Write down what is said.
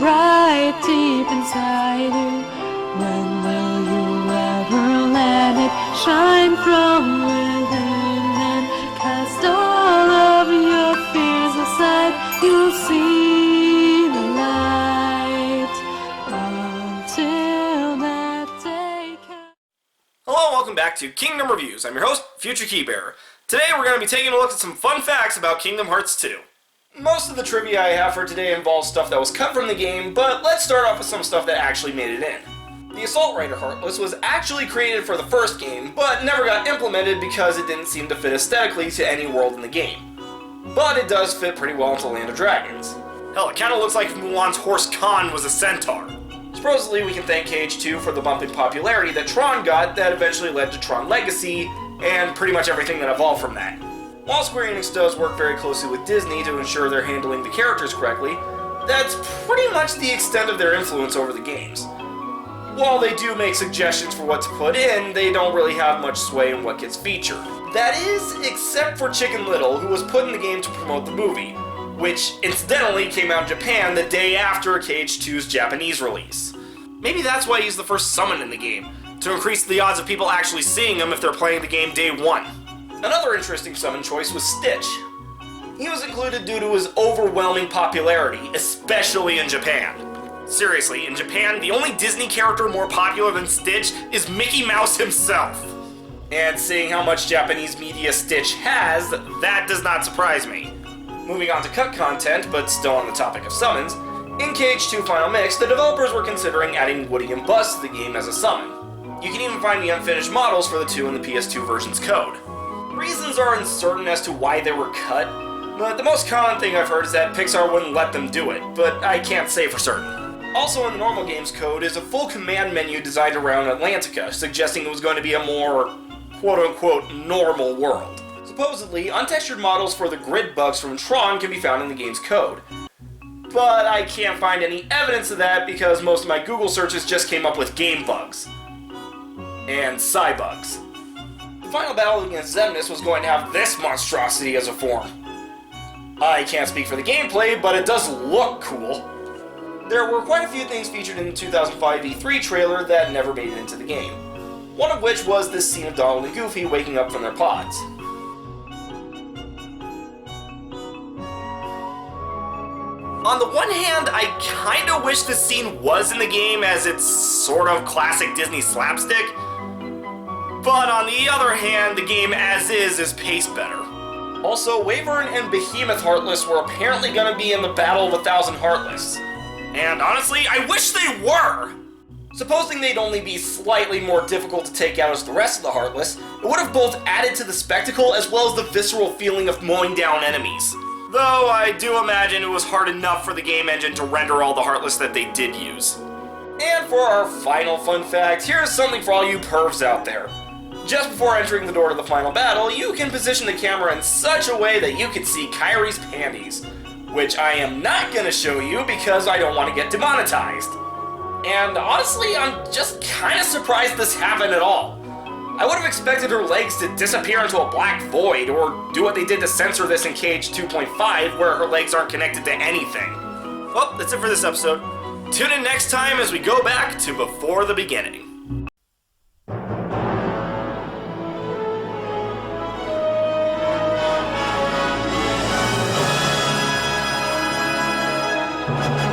right deep inside you. When will you ever let it shine from within and cast all of your fears aside? You'll see the light until that day comes. Hello and welcome back to Kingdom Reviews. I'm your host, Future Keybearer. Today we're going to be taking a look at some fun facts about Kingdom Hearts 2. Most of the trivia I have for today involves stuff that was cut from the game, but let's start off with some stuff that actually made it in. The Assault Rider Heartless was actually created for the first game, but never got implemented because it didn't seem to fit aesthetically to any world in the game. But it does fit pretty well into Land of Dragons. Hell, it kinda looks like if Mulan's horse Khan was a centaur. Supposedly we can thank KH2 for the bump in popularity that Tron got that eventually led to Tron Legacy, and pretty much everything that evolved from that. While Square Enix does work very closely with Disney to ensure they're handling the characters correctly, that's pretty much the extent of their influence over the games. While they do make suggestions for what to put in, they don't really have much sway in what gets featured. That is, except for Chicken Little, who was put in the game to promote the movie, which incidentally came out in Japan the day after KH2's Japanese release. Maybe that's why he's the first summon in the game, to increase the odds of people actually seeing him if they're playing the game day one. Another interesting summon choice was Stitch. He was included due to his overwhelming popularity, especially in Japan. Seriously, in Japan, the only Disney character more popular than Stitch is Mickey Mouse himself. And seeing how much Japanese media Stitch has, that does not surprise me. Moving on to cut content, but still on the topic of summons, in KH2 Final Mix, the developers were considering adding Woody and Buzz to the game as a summon. You can even find the unfinished models for the two in the PS2 version's code. Reasons are uncertain as to why they were cut, but the most common thing I've heard is that Pixar wouldn't let them do it, but I can't say for certain. Also in the normal game's code is a full command menu designed around Atlantica, suggesting it was going to be a more quote-unquote normal world. Supposedly, untextured models for the grid bugs from Tron can be found in the game's code. But I can't find any evidence of that because most of my Google searches just came up with game bugs. And Psy bugs. The final battle against Xemnas was going to have this monstrosity as a form. I can't speak for the gameplay, but it does look cool. There were quite a few things featured in the 2005 E3 trailer that never made it into the game. One of which was this scene of Donald and Goofy waking up from their pods. On the one hand, I kinda wish this scene was in the game as it's sort of classic Disney slapstick. But on the other hand, the game as is paced better. Also, Wyvern and Behemoth Heartless were apparently gonna be in the Battle of 1,000 Heartless. And honestly, I wish they were! Supposing they'd only be slightly more difficult to take out as the rest of the Heartless, it would have both added to the spectacle as well as the visceral feeling of mowing down enemies. Though I do imagine it was hard enough for the game engine to render all the Heartless that they did use. And for our final fun fact, here's something for all you pervs out there. Just before entering the door to the final battle, you can position the camera in such a way that you can see Kairi's panties, which I am not gonna show you because I don't want to get demonetized. And honestly, I'm just kinda surprised this happened at all. I would have expected her legs to disappear into a black void, or do what they did to censor this in KH 2.5, where her legs aren't connected to anything. Well, that's it for this episode. Tune in next time as we go back to before the beginning. Thank you.